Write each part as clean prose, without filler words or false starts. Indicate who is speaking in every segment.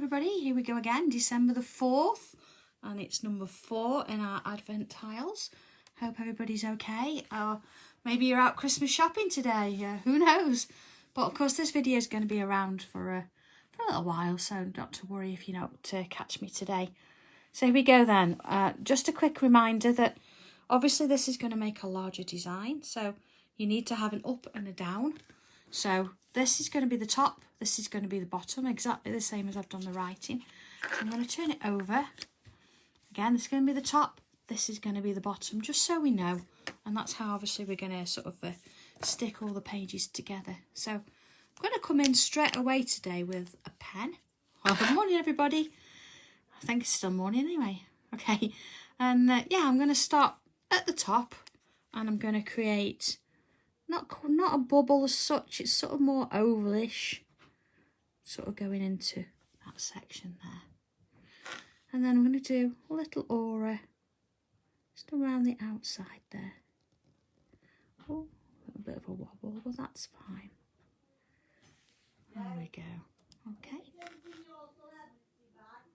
Speaker 1: everybody, here we go again, December the 4th, and it's number 4 in our Advent tiles. Hope everybody's okay, or maybe you're out Christmas shopping today, who knows. But of course this video is going to be around for a little while, so not to worry if you don't catch me today. So here we go then. Just a quick reminder that obviously this is going to make a larger design, so you need to have an up and a down. So this is going to be the top, this is going to be the bottom, exactly the same as I've done the writing. So I'm going to turn it over. Again, this is going to be the top, this is going to be the bottom, just so we know. And that's how obviously we're going to sort of stick all the pages together. So I'm going to come in straight away today with a pen. Well, good morning everybody. I think it's still morning anyway. Okay, and yeah, I'm going to start at the top and I'm going to create not a bubble as such, it's sort of more ovalish, sort of going into that section there. And then I'm going to do a little aura just around the outside there. Oh, a little bit of a wobble, but that's fine. There we go. Okay.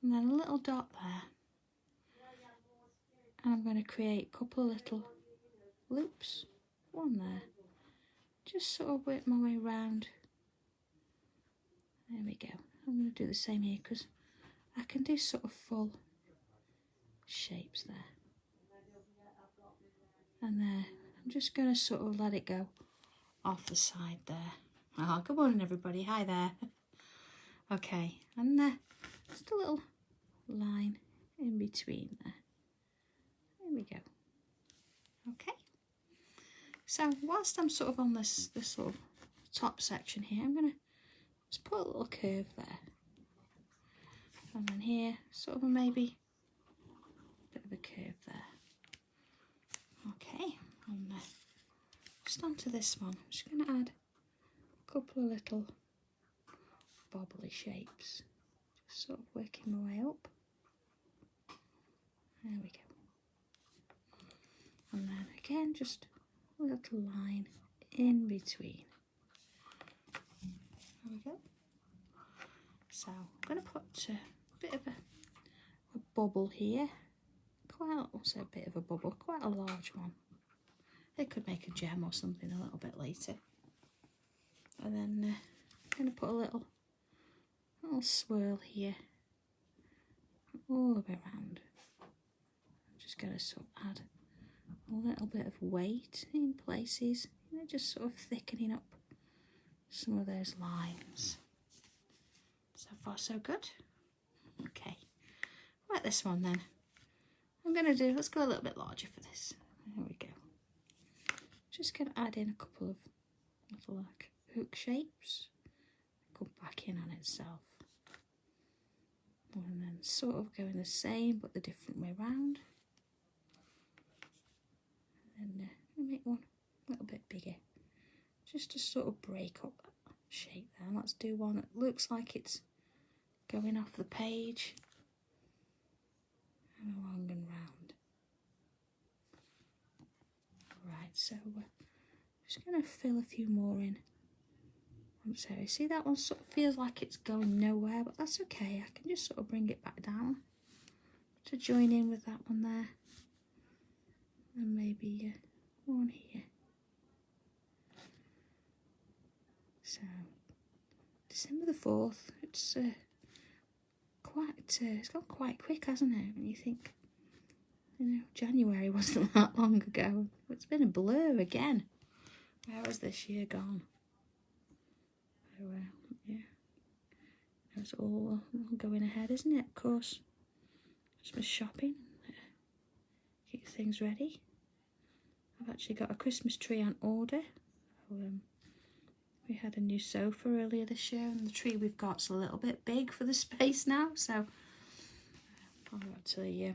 Speaker 1: And then a little dot there. And I'm going to create a couple of little loops. One there. Just sort of work my way around. There we go. I'm going to do the same here because I can do sort of full shapes there. And there, I'm just going to sort of let it go off the side there. Oh, good morning everybody. Hi there. Okay, and just a little line in between there. There we go. Okay. So whilst I'm sort of on this sort of top section here, I'm going to just put a little curve there. And then here, sort of maybe a bit of a curve there. Okay, and just onto this one, I'm just going to add a couple of little bobbly shapes. Just sort of working my way up. There we go. And then again, just a little line in between. There we go. So I'm going to put a bit of a bubble here. Also a bit of a bubble, quite a large one. It could make a gem or something a little bit later. And then I'm going to put a little swirl here all the way around. I'm just going to sort of add a little bit of weight in places, just sort of thickening up some of those lines. So far so good. Okay, like this one then. I'm going to let's go a little bit larger for this. There we go. Just going to add in a couple of little like hook shapes. Come back in on itself. And then sort of going the same but the different way round. And then make one a little bit bigger, just to sort of break up that shape there. Let's do one that looks like it's going off the page and along and round. Right, so we're just going to fill a few more in. So you see that one sort of feels like it's going nowhere, but that's okay. I can just sort of bring it back down to join in with that one there. And maybe one here. So December the 4th, it's gone quite quick, hasn't it? When you think, January wasn't that long ago. It's been a blur again. Where has this year gone? Oh well, yeah. It's all going ahead, isn't it? Of course, Christmas shopping. Keep things ready. I've actually got a Christmas tree on order. We had a new sofa earlier this year and the tree we've got's a little bit big for the space now, so I'm actually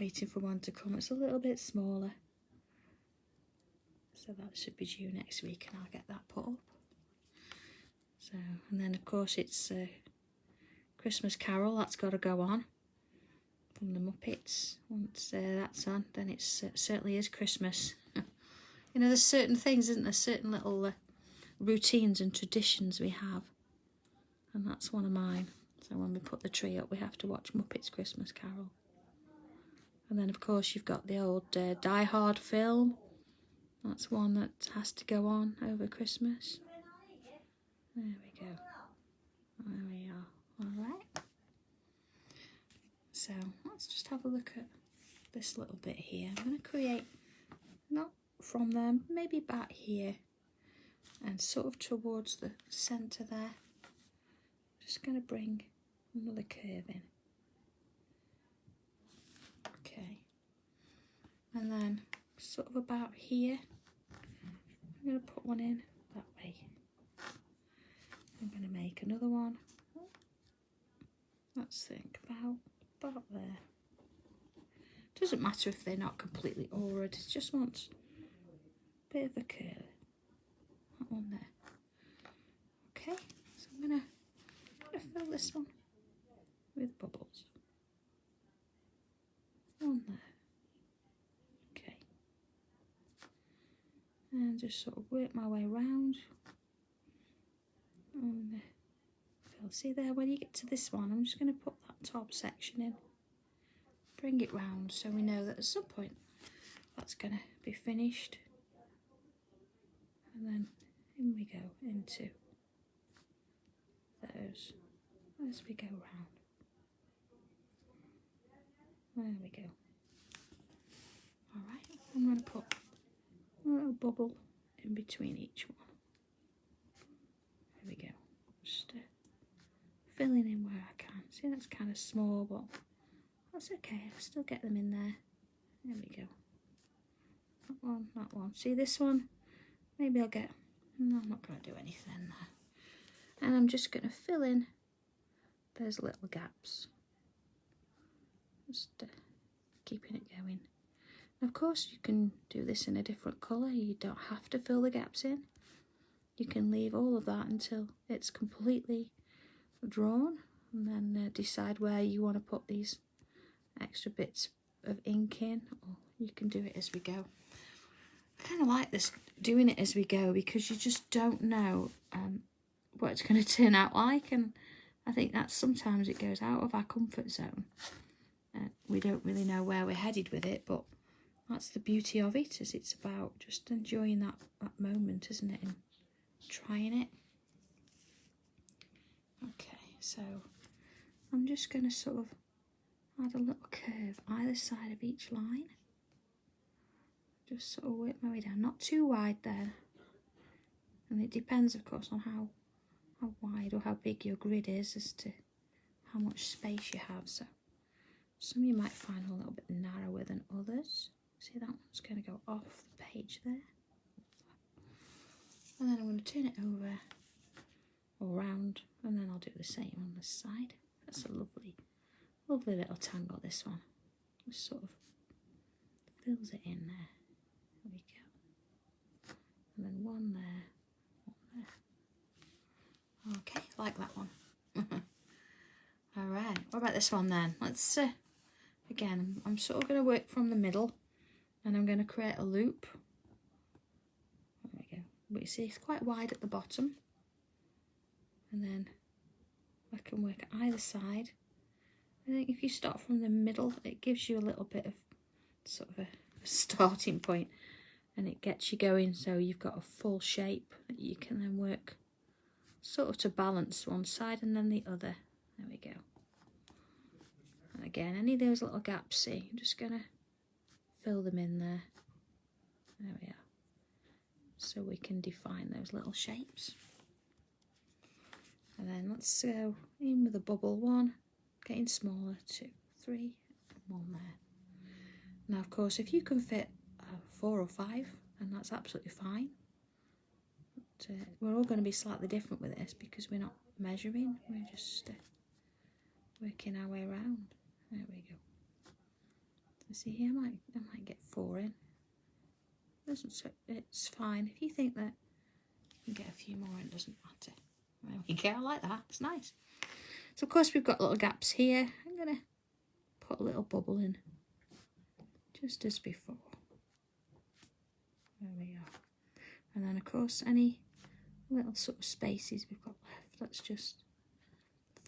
Speaker 1: waiting for one to come. It's a little bit smaller, so that should be due next week and I'll get that put up. So, and then of course it's Christmas Carol, that's got to go on from the Muppets. Once that's on, then it certainly is Christmas. There's certain things, isn't there? Certain little routines and traditions we have and that's one of mine. So when we put the tree up, we have to watch Muppets Christmas Carol. And then, of course, you've got the old Die Hard film. That's one that has to go on over Christmas. There we go. There we are. All right. So let's just have a look at this little bit here. I'm going to create, not from there, maybe back here and sort of towards the centre there. Just going to bring another curve in. Okay. And then sort of about here, I'm going to put one in that way. I'm going to make another one. Let's think about there. Doesn't matter if they're not completely ordered, it just wants a bit of a curve. That one there. Okay, so I'm going to fill this one with bubbles. One there. Okay. And just sort of work my way around. And fill. See there, when you get to this one, I'm just going to put that top section in. Bring it round so we know that at some point that's going to be finished. And then in we go into those as we go round. There we go. Alright, I'm going to put a little bubble in between each one. There we go. Just filling in where I can. See, that's kind of small, but that's okay. I'll still get them in there. There we go. That one, that one. See this one? Maybe I'll get... No, I'm not going to do anything there. And I'm just going to fill in those little gaps. Just keeping it going. Of course, you can do this in a different colour. You don't have to fill the gaps in. You can leave all of that until it's completely drawn, and then decide where you want to put these extra bits of ink in, or you can do it as we go. I kind of like this, doing it as we go, because you just don't know what it's going to turn out like, and I think that sometimes it goes out of our comfort zone. We don't really know where we're headed with it, but that's the beauty of it, is it's about just enjoying that moment, isn't it, and trying it. Okay, so I'm just going to sort of add a little curve either side of each line. Just sort of work my way down, not too wide there. And it depends, of course, on how wide or how big your grid is as to how much space you have. So some you might find a little bit narrower than others. See, that one's going to go off the page there. And then I'm going to turn it over or round, and then I'll do the same on this side. That's a lovely little tangle, this one. Just sort of fills it in there. There we go. And then one there, one there. Okay, like that one. Alright, what about this one then? Let's, again, I'm sort of going to work from the middle, and I'm going to create a loop. There we go. But you see, it's quite wide at the bottom. And then I can work either side. I think if you start from the middle, it gives you a little bit of sort of a starting point, and it gets you going, so you've got a full shape that you can then work sort of to balance one side and then the other. There we go. And again, any of those little gaps, see, I'm just going to fill them in there. There we are. So we can define those little shapes. And then let's go in with a bubble, one, getting smaller, 2, 3, and one there. Now, of course, if you can fit 4 or 5, then that's absolutely fine. But, we're all going to be slightly different with this because we're not measuring, we're just working our way around. There we go. So see here, I might get 4 in. It's fine. If you think that you can get a few more in, it doesn't matter. There we go, I like that, it's nice. So of course we've got little gaps here. I'm going to put a little bubble in, just as before. There we are. And then of course any little sort of spaces we've got left, let's just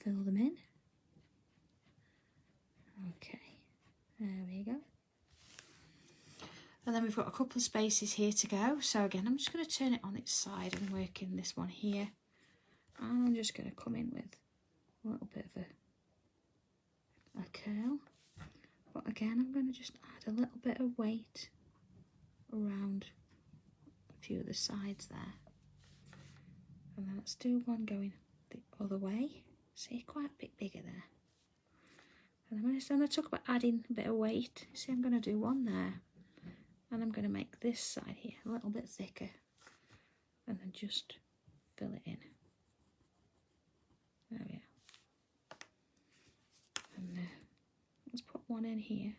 Speaker 1: fill them in. Okay, there we go. And then we've got a couple of spaces here to go. So again, I'm just going to turn it on its side and work in this one here. And I'm just going to come in with a little bit of a curl. But again, I'm going to just add a little bit of weight around a few of the sides there. And then let's do one going the other way. See, quite a bit bigger there. And then when I talk about adding a bit of weight, see, I'm going to do one there. And I'm going to make this side here a little bit thicker. And then just fill it in. There we are. And let's put one in here.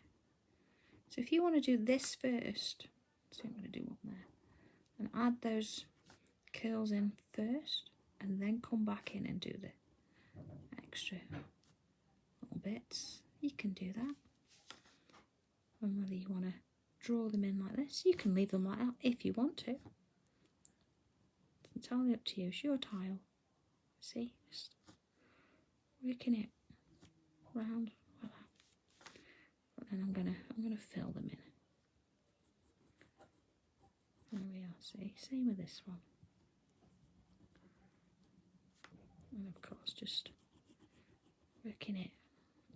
Speaker 1: So if you want to do this first, so I'm going to do one there. And add those curls in first. And then come back in and do the extra little bits. You can do that. And whether you want to draw them in like this, you can leave them like that if you want to. It's entirely up to you. It's your tile. See, just working it round like that. But then I'm gonna fill them in. There we are. See, same with this one. And of course, just working it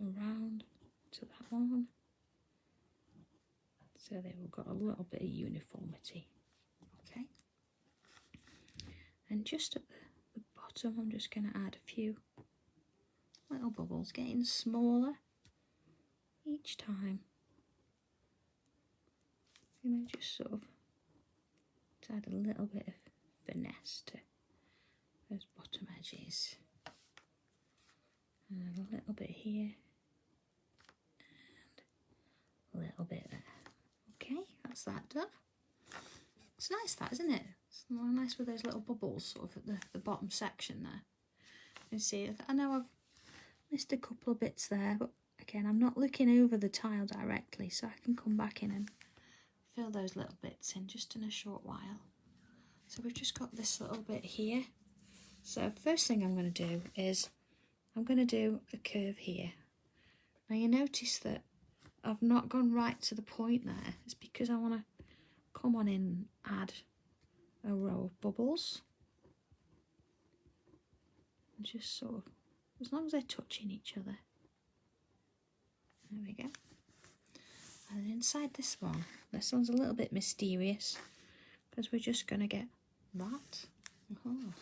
Speaker 1: around to that one. So they've got a little bit of uniformity. Okay. And just at the bottom, I'm just going to add a few little bubbles, getting smaller each time. You know, just sort of to add a little bit of finesse to those bottom edges. And a little bit here. And a little bit there. Okay, that's that done. It's nice that, isn't it? It's nice with those little bubbles sort of at the bottom section there. You see, I know I've missed a couple of bits there, but again, I'm not looking over the tile directly, so I can come back in and fill those little bits in just in a short while. So we've just got this little bit here. So first thing I'm going to do is I'm going to do a curve here. Now you notice that I've not gone right to the point there. It's because I want to come on in and add a row of bubbles. And just sort of, as long as they're touching each other. There we go. And then inside this one's a little bit mysterious because we're just going to get that. And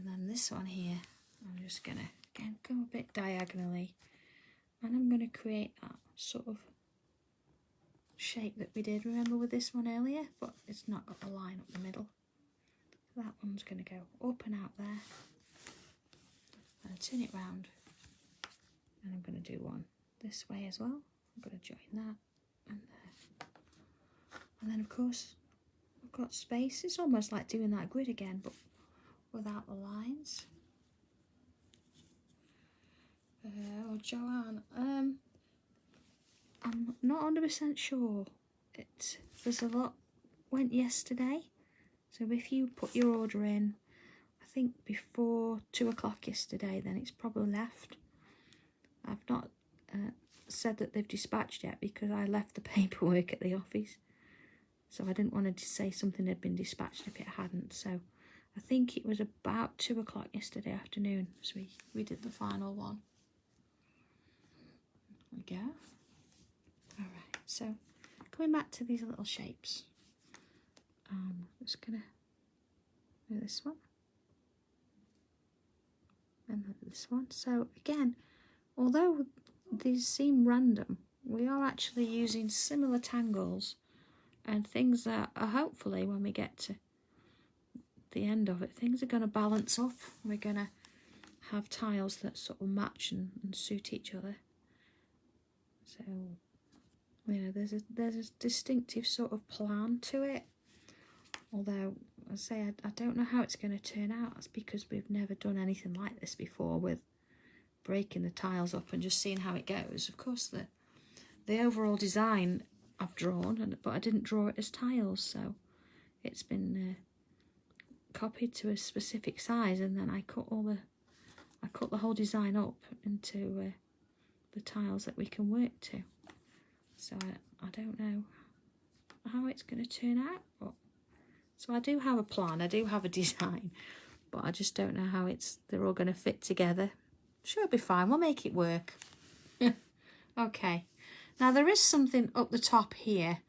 Speaker 1: then this one here, I'm just going to, again, go a bit diagonally. And I'm going to create that sort of shape that we did, remember, with this one earlier, but it's not got the line up the middle. That one's going to go up and out there. And turn it round. And I'm going to do one this way as well. I'm going to join that and there. And then, of course, I've got space. It's almost like doing that grid again, but without the lines. Oh, Joanne, I'm not 100% sure. There's a lot went yesterday, so if you put your order in, I think before 2 o'clock yesterday, then it's probably left. I've not said that they've dispatched yet because I left the paperwork at the office, so I didn't want to say something had been dispatched if it hadn't. So I think it was about 2 o'clock yesterday afternoon, so we did the final one. There we go. Alright, so going back to these little shapes, I'm just going to do this one and then this one. So again, although these seem random, we are actually using similar tangles and things that are hopefully, when we get to the end of it, things are going to balance up. We're going to have tiles that sort of match and suit each other. So, you know, there's a distinctive sort of plan to it. Although, I say, I don't know how it's going to turn out. It's because we've never done anything like this before, with breaking the tiles up and just seeing how it goes. Of course, the overall design I've drawn, but I didn't draw it as tiles, so it's been copied to a specific size, and then I cut the whole design up into the tiles that we can work to. So I don't know how it's going to turn out. But, so I do have a plan, I do have a design, but I just don't know how they're all going to fit together. Sure, it'll be fine, we'll make it work. Okay, now there is something up the top here,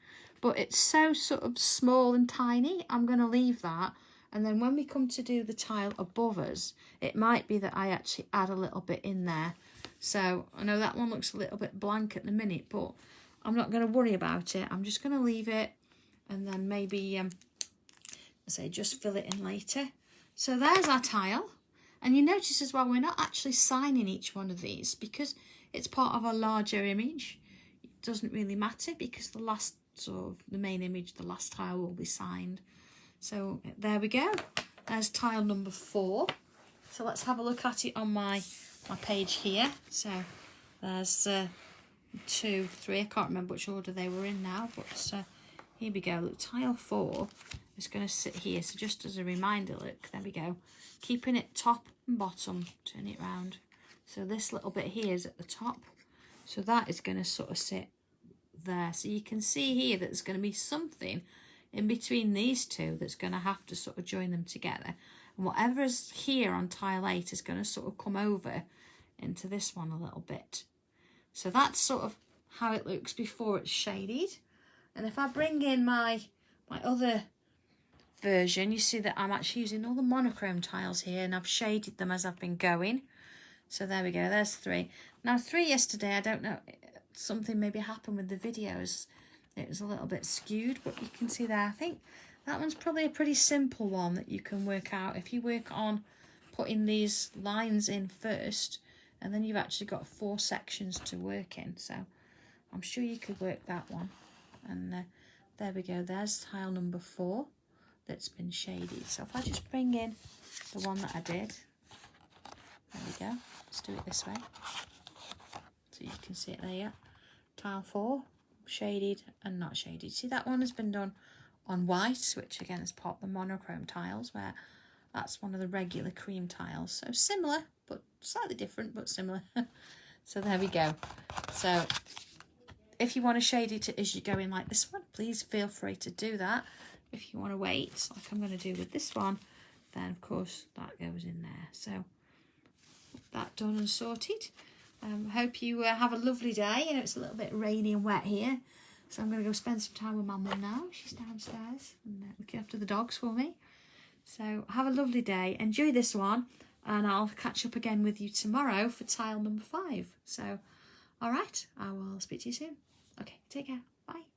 Speaker 1: but it's so sort of small and tiny. I'm going to leave that, and then when we come to do the tile above us, it might be that I actually add a little bit in there. So I know that one looks a little bit blank at the minute, but I'm not going to worry about it. I'm just going to leave it, and then maybe say just fill it in later. So there's our tile, and you notice as well we're not actually signing each one of these because it's part of a larger image. It doesn't really matter because the last sort of the main image, the last tile will be signed. So there we go. There's tile number 4. So let's have a look at it on my page here. So there's 2, 3. I can't remember which order they were in now, but here we go. Look, tile 4 is going to sit here. So just as a reminder, look, there we go. Keeping it top and bottom, turn it round. So this little bit here is at the top. So that is going to sort of sit there. So you can see here that there's going to be something in between these two that's going to have to sort of join them together. And whatever's here on tile 8 is going to sort of come over into this one a little bit. So that's sort of how it looks before it's shaded. And if I bring in my other version, you see that I'm actually using all the monochrome tiles here, and I've shaded them as I've been going. So there we go, there's 3. Now 3 yesterday, I don't know, something maybe happened with the videos. It was a little bit skewed, but you can see there, I think that one's probably a pretty simple one that you can work out. If you work on putting these lines in first, and then you've actually got 4 sections to work in. So I'm sure you could work that one. And there we go, there's tile number 4 that's been shaded. So if I just bring in the one that I did, there we go, let's do it this way. So you can see it there, yeah. Tile 4, shaded and not shaded. See, that one has been done on white, which again is part of the monochrome tiles, where that's one of the regular cream tiles. So similar, but slightly different, but similar. So there we go. So if you want to shade it as you go in like this one, please feel free to do that. If you want to wait, like I'm going to do with this one, then of course that goes in there. So that done and sorted. Hope you have a lovely day. You know, it's a little bit rainy and wet here, so I'm going to go spend some time with my mum now. She's downstairs and looking after the dogs for me. So have a lovely day, enjoy this one, and I'll catch up again with you tomorrow for tile number 5. So all right, I will speak to you soon. Okay, take care, bye.